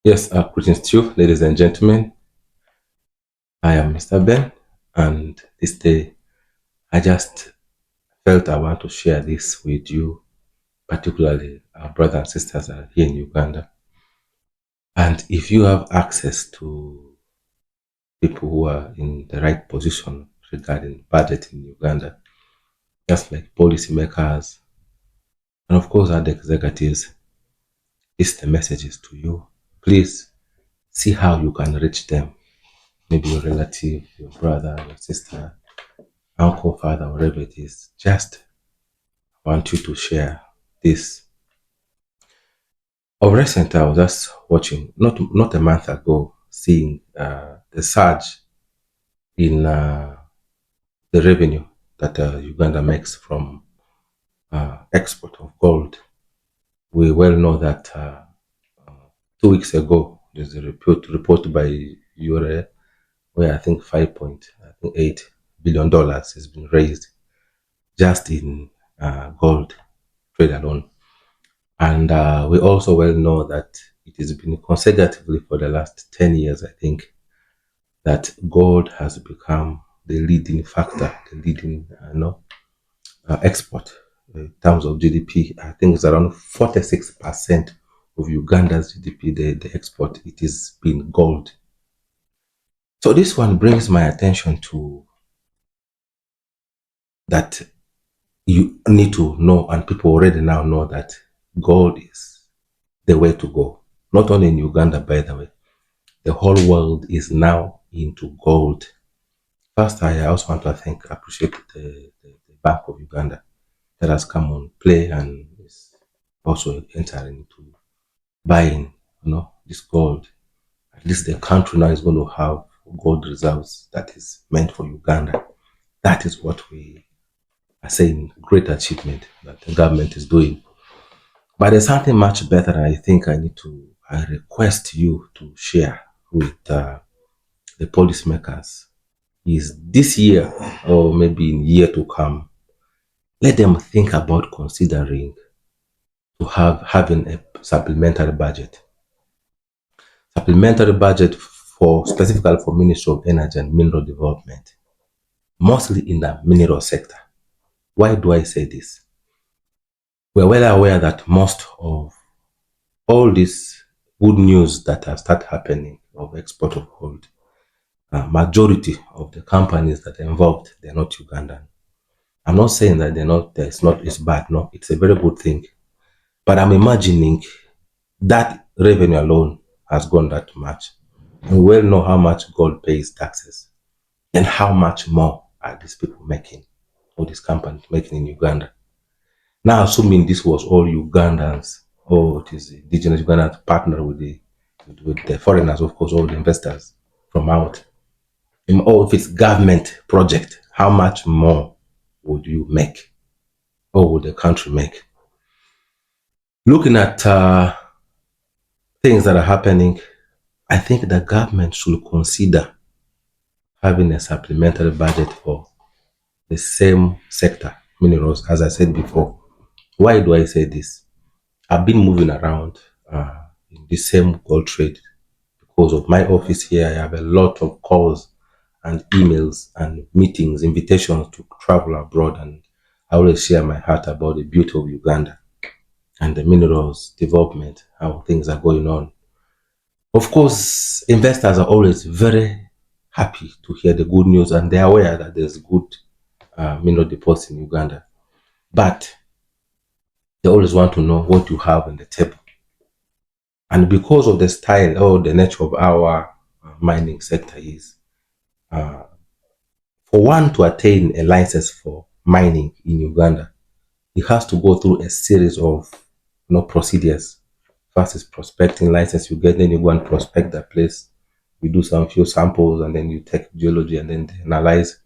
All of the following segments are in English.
Yes, greetings to you, ladies and gentlemen. I am Mr. Ben, and this day I just felt I want to share this with you, particularly our brothers and sisters are here in Uganda. And if you have access to people who are in the right position regarding budget in Uganda, just like policymakers and of course other executives, this the messages to you. Please see how you can reach them. Maybe your relative, your brother, your sister, uncle, father, whatever it is. Just want you to share this. Of recent, I was just watching, not a month ago, seeing the surge in the revenue that Uganda makes from export of gold. We well know that 2 weeks ago, there's a report by URE where I think $5.8 billion has been raised just in gold trade alone. And we also well know that it has been consecutively for the last 10 years, I think, that gold has become the leading factor, the leading export in terms of GDP. I think it's around 46% of Uganda's GDP, the export, it has been gold. So this one brings my attention to that you need to know, and people already now know that gold is the way to go. Not only in Uganda, by the way. The whole world is now into gold. First, I also want to appreciate the Bank of Uganda that has come on play and is also entering into buying, this gold. At least the country now is going to have gold reserves that is meant for Uganda. That is what we are saying, great achievement that the government is doing. But there's something much better I think I request you to share with the policymakers is this year or maybe in year to come, let them think about considering to having a supplementary budget. Supplementary budget for specifically for Ministry of Energy and Mineral Development, mostly in the mineral sector. Why do I say this? We're well aware that most of all this good news that has started happening of export of gold, majority of the companies that are involved, they're not Ugandan. I'm not saying that it's bad. No, it's a very good thing. But I'm imagining that revenue alone has gone that much. We well know how much gold pays taxes and how much more are these people making, or these companies making in Uganda. Now, assuming this was all Ugandans, or it is indigenous Ugandans partner with the foreigners, of course, all the investors from out, or if it's government project, how much more would you make, or would the country make? Looking at things that are happening, I think the government should consider having a supplementary budget for the same sector, minerals, as I said before. Why do I say this? I've been moving around in the same gold trade because of my office here. I have a lot of calls and emails and meetings, invitations to travel abroad, and I always share my heart about the beauty of Uganda and the minerals development, how things are going on. Of course, investors are always very happy to hear the good news, and they're aware that there's good mineral deposits in Uganda. But they always want to know what you have on the table. And because of the style or the nature of our mining sector is, uh, for one to attain a license for mining in Uganda, it has to go through a series of procedures. First is prospecting license you get, then you go and prospect that place. You do some few samples and then you take geology and then they analyze.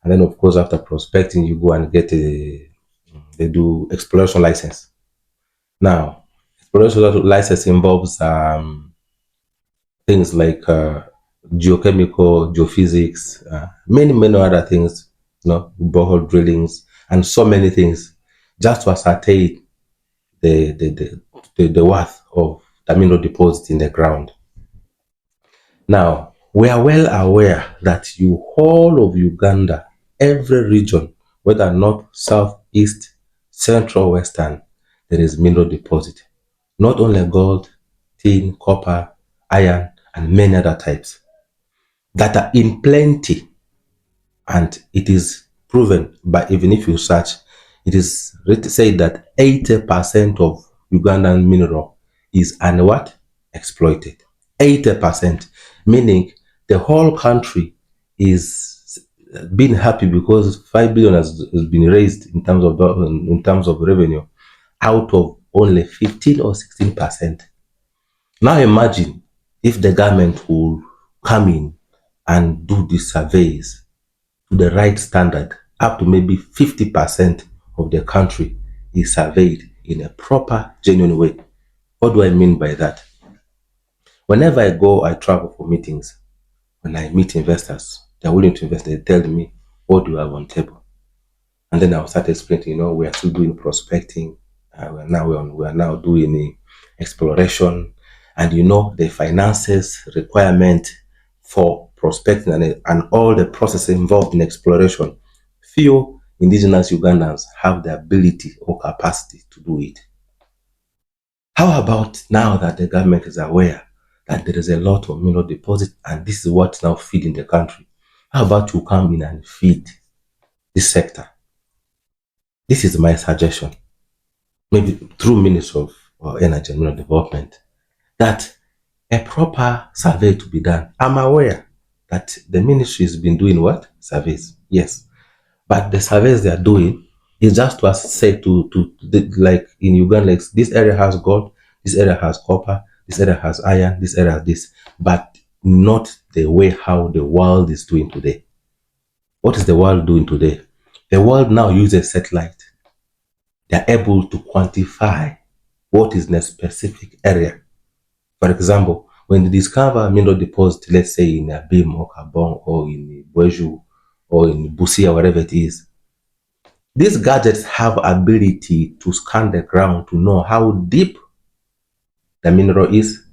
And then of course after prospecting you go and they do exploration license. Now, exploration license involves things like geochemical, geophysics, many other things, borehole drillings, and so many things, just to ascertain the worth of the mineral deposit in the ground. Now, we are well aware that you whole of Uganda, every region, whether north, south, east, central, western, there is mineral deposit. Not only gold, tin, copper, iron, and many other types that are in plenty. And it is proven by, even if you search, it is said that 80% of Ugandan mineral is what? Exploited. 80%, meaning the whole country is being happy because 5 billion has been raised in terms of revenue out of only 15 or 16%. Now imagine if the government will come in and do the surveys to the right standard, up to maybe 50% of the country is surveyed in a proper, genuine way. What do I mean by that? Whenever I travel for meetings, when I meet investors, they're willing to invest, they tell me, what do you have on table? And then I'll start explaining, we are still doing prospecting. We are now doing exploration. And the finances requirement for prospecting and all the processes involved in exploration. Few indigenous Ugandans have the ability or capacity to do it. How about now that the government is aware that there is a lot of mineral deposit and this is what's now feeding the country? How about you come in and feed this sector? This is my suggestion, maybe through Ministry of Energy and Mineral Development, that a proper survey to be done. I'm aware that the ministry has been doing what? Surveys, yes. But the surveys they are doing is just to say like in Uganda, like this area has gold, this area has copper, this area has iron, this area has this, but not the way how the world is doing today. What is the world doing today? The world now uses satellite. They are able to quantify what is in a specific area. For example, when they discover mineral deposit, let's say in Abim or Kabong or in Bweju or in Busia, wherever it is, these gadgets have ability to scan the ground to know how deep the mineral is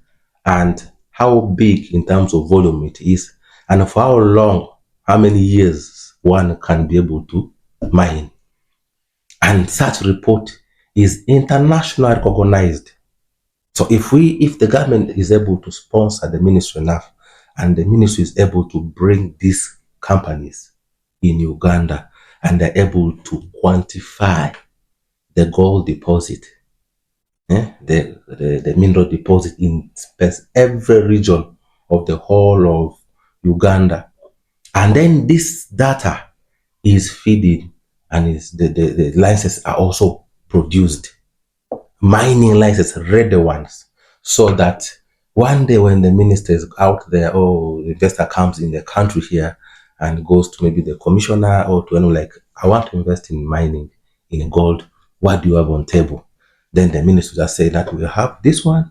and how big in terms of volume it is and for how long, how many years one can be able to mine. And such report is internationally recognized. So if the government is able to sponsor the ministry enough and the ministry is able to bring these companies in Uganda and they're able to quantify the gold deposit, the mineral deposit in every region of the whole of Uganda. And then this data is feeding and the licenses are also produced. Mining license, ready ones, so that one day when the minister is out there or the investor comes in the country here and goes to maybe the commissioner or to anyone like, I want to invest in mining, in gold, what do you have on table? Then the minister just say that we have this one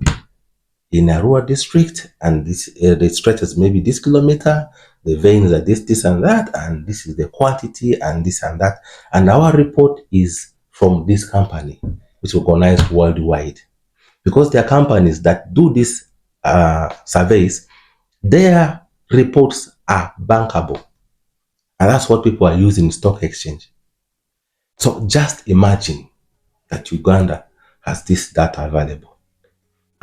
in Arua district and this the stretches maybe this kilometer, the veins are this and that, and this is the quantity and this and that. And our report is from this company, which is organized worldwide. Because there are companies that do these surveys, their reports are bankable. And that's what people are using in stock exchange. So just imagine that Uganda has this data available.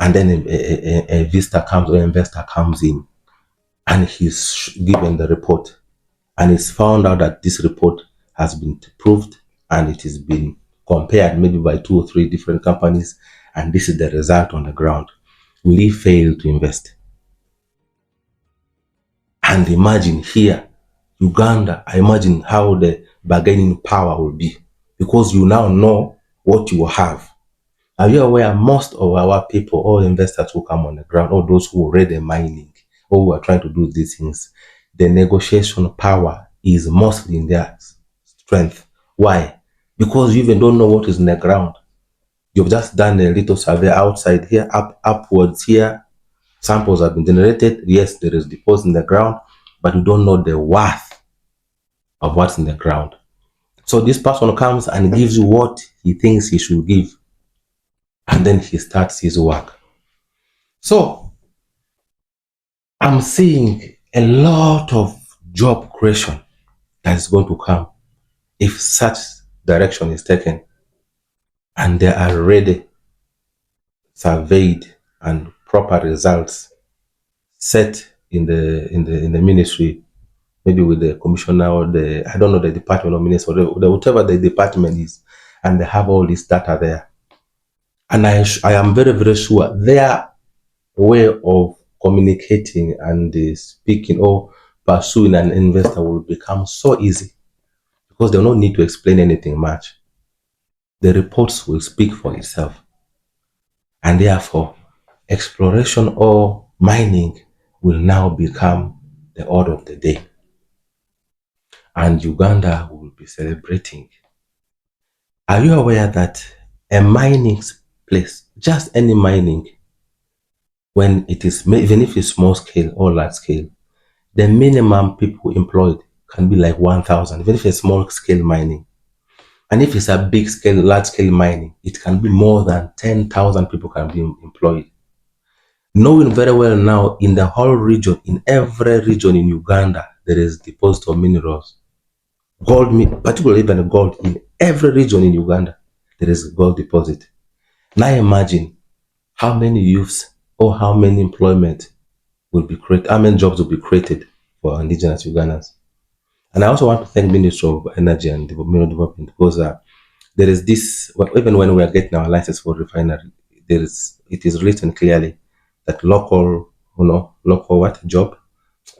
And then a visitor comes or an investor comes in and he's given the report and it's found out that this report has been proved and it has been compared maybe by 2 or 3 different companies and this is the result on the ground. Will he fail to invest? And imagine here, Uganda, I imagine how the bargaining power will be because you now know what you have. Are you aware most of our people, all investors who come on the ground, all those who are already mining, or who are trying to do these things, the negotiation power is mostly in their strength. Why? Because you even don't know what is in the ground. You've just done a little survey outside here, upwards here. Samples have been generated. Yes, there is deposit in the ground, but you don't know the worth of what's in the ground. So this person comes and gives you what he thinks he should give. And then he starts his work. So I'm seeing a lot of job creation that is going to come if such direction is taken and they are already surveyed and proper results set in the ministry, maybe with the commissioner or the, I don't know, the department of minister, or whatever the department is, and they have all this data there. And I am very, very sure their way of communicating and speaking or pursuing an investor will become so easy because they don't need to explain anything much. The reports will speak for itself. And therefore, exploration or mining will now become the order of the day. And Uganda will be celebrating. Are you aware that a mining place, just any mining, when it is, even if it's small scale or large scale, the minimum people employed can be like 1,000, even if it's small scale mining. And if it's a big scale, large scale mining, it can be more than 10,000 people can be employed. Knowing very well now in the whole region, in every region in Uganda, there is deposit of minerals. Gold, particularly even gold, in every region in Uganda, there is gold deposit. Now imagine how many youths or how many employment will be created, how many jobs will be created for indigenous Ugandans. And I also want to thank Ministry of Energy and Mineral Development because there is this, even when we are getting our license for refinery, it is written clearly that local what job,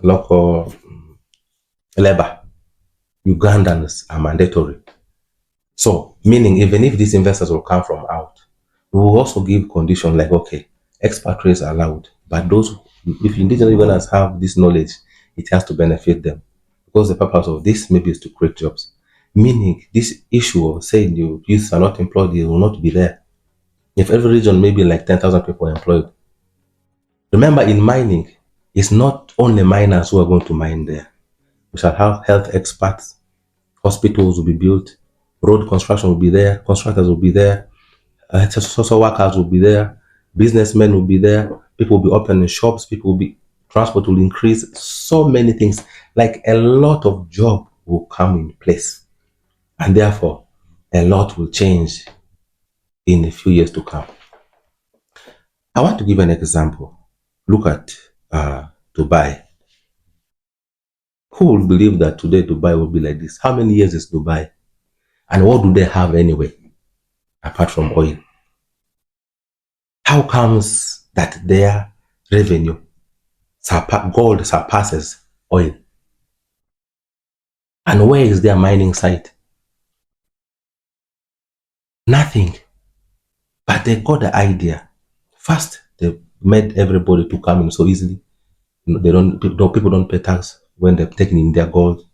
local labor, Ugandans are mandatory. So, meaning even if these investors will come from out, we will also give conditions like, okay, expatriates are allowed, but if indigenous Ugandans have this knowledge, it has to benefit them. Because the purpose of this maybe is to create jobs. Meaning this issue of saying the youths are not employed, they will not be there. If every region maybe like 10,000 people are employed. Remember in mining, it's not only miners who are going to mine there. We shall have health experts, hospitals will be built, road construction will be there, constructors will be there, social workers will be there, businessmen will be there, people will be opening shops, transport will increase, so many things. Like a lot of job will come in place. And therefore, a lot will change in a few years to come. I want to give an example. Look at Dubai. Who will believe that today Dubai will be like this? How many years is Dubai? And what do they have anyway, apart from oil? How comes that their revenue, gold surpasses oil? And where is their mining site? Nothing. But they got the idea. First, they made everybody to come in so easily. People don't pay tax when they're taking in their gold.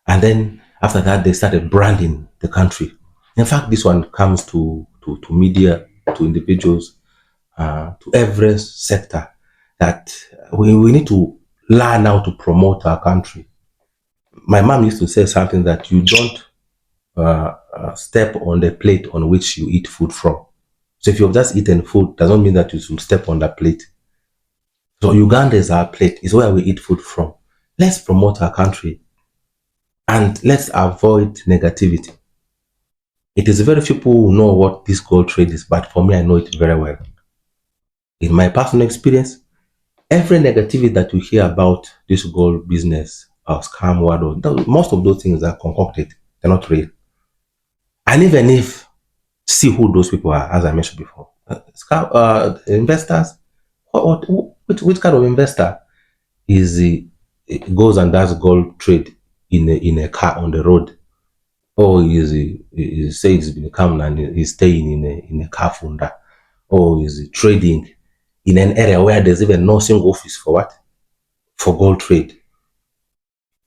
And then after that, they started branding the country. In fact, this one comes to media, to individuals, to every sector, that we need to learn how to promote our country. My mom used to say something that you don't step on the plate on which you eat food from. So if you've just eaten food, doesn't mean that you should step on that plate. So Uganda is our plate, is where we eat food from. Let's promote our country and let's avoid negativity. It is very few people who know what this gold trade is, but for me, I know it very well. In my personal experience, every negativity that you hear about this gold business or scam word, most of those things are concocted. They're not real. And even if, see who those people are, as I mentioned before. Investors, which kind of investor goes and does gold trade in a car on the road? Or he says he's become and he's staying in a car funda? Or is trading in an area where there's even no single office for what? For gold trade.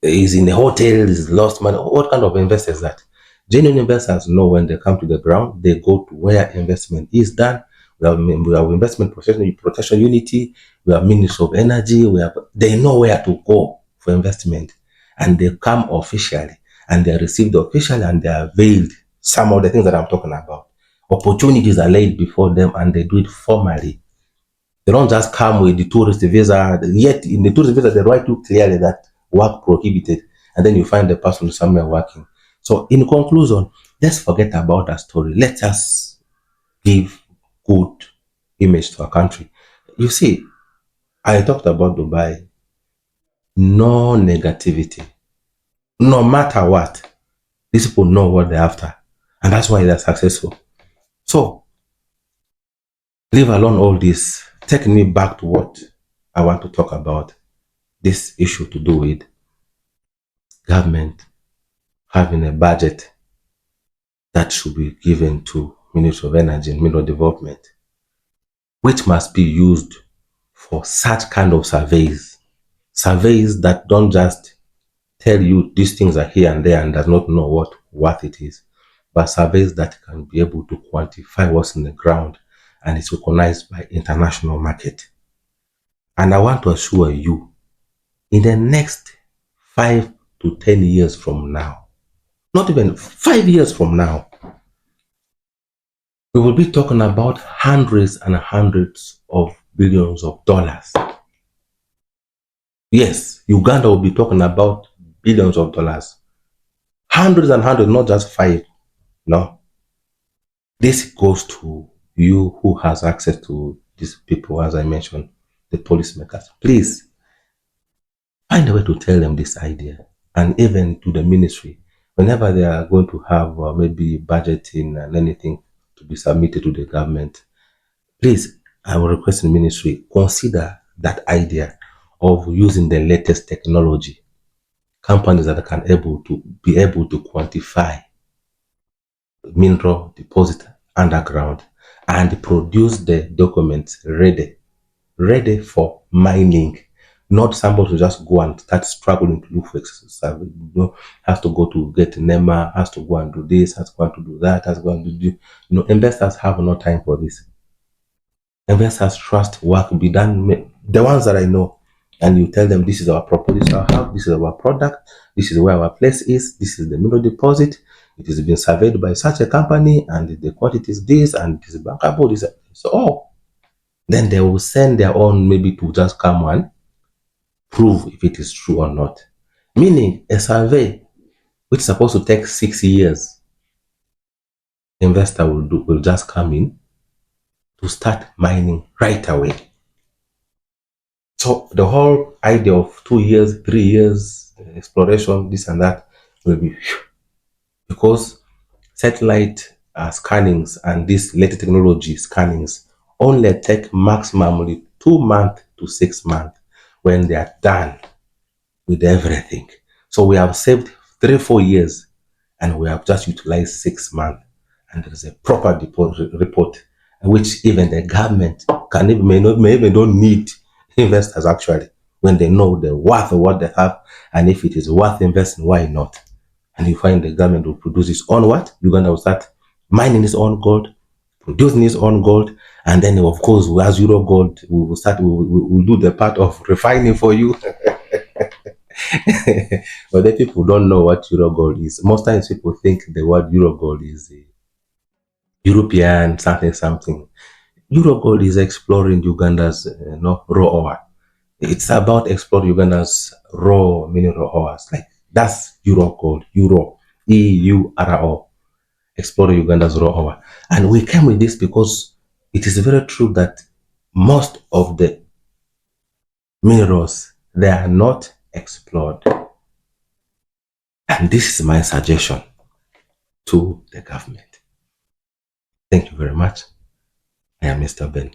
Is in a hotel, is lost money. What kind of investor is that? Genuine investors know when they come to the ground, they go to where investment is done. We have investment protection unity, we have Ministry of Energy, they know where to go for investment. And they come officially and they are received officially and they are veiled. Some of the things that I'm talking about. Opportunities are laid before them and they do it formally. They don't just come with the tourist visa, yet in the tourist visa, they write you clearly that work prohibited, and then you find the person somewhere working. So in conclusion, let's forget about that story. Let us give good image to our country. You see, I talked about Dubai. No negativity. No matter what, these people know what they're after. And that's why they're successful. So, leave alone all this. Take me back to what I want to talk about. This issue to do with government having a budget that should be given to Ministry of Energy and Mineral Development, which must be used for such kind of surveys. Surveys that don't just tell you these things are here and there and does not know what worth it is, but surveys that can be able to quantify what's in the ground and is recognized by international market. And I want to assure you, in the next 5 to 10 years from now, not even 5 years from now, we will be talking about hundreds and hundreds of billions of dollars. Yes, Uganda will be talking about billions of dollars. Hundreds and hundreds, not just five. No. This goes to you who has access to these people, as I mentioned, the policymakers. Please find a way to tell them this idea, and even to the ministry, whenever they are going to have maybe budgeting and anything to be submitted to the government. Please, I will request the ministry consider that idea of using the latest technology, companies that can be able to quantify mineral deposit underground and produce the documents ready for mining. Not somebody to just go and start struggling to look for survey. Has to go to get NEMA, has to go and do this, has to go and to do that, has to go and do. Investors have no time for this. Investors trust work be done. The ones that I know, and you tell them this is our property, this is our house, this is our product, this is where our place is, this is the mineral deposit. It has been surveyed by such a company, and the quantity is this, and it is bankable. This, so then they will send their own maybe to just come and prove if it is true or not. Meaning a survey which is supposed to take 6 years, investor will just come in to start mining right away. So the whole idea of 2 years, 3 years exploration, this and that will be because satellite scannings and this latest technology scannings only take maximally 2 months to 6 months when they are done with everything. So we have saved 3 4 years and we have just utilized 6 months, and there is a proper report which even the government can even may even don't need investors actually, when they know the worth of what they have, and if it is worth investing, why not? And you find the government will produce its own what? Uganda will start mining its own gold, producing its own gold, and then of course as Eurogold we will start, we will do the part of refining for you. But then people don't know what Eurogold is. Most times people think the word Eurogold is European something something. Eurogold is exploring Uganda's raw ore. It's about exploring Uganda's raw mineral ores. Like that's Eurogold, Euro, EURO, exploring Uganda's raw ore. And we came with this because it is very true that most of the minerals they are not explored. And this is my suggestion to the government. Thank you very much. I am Mr. Ben.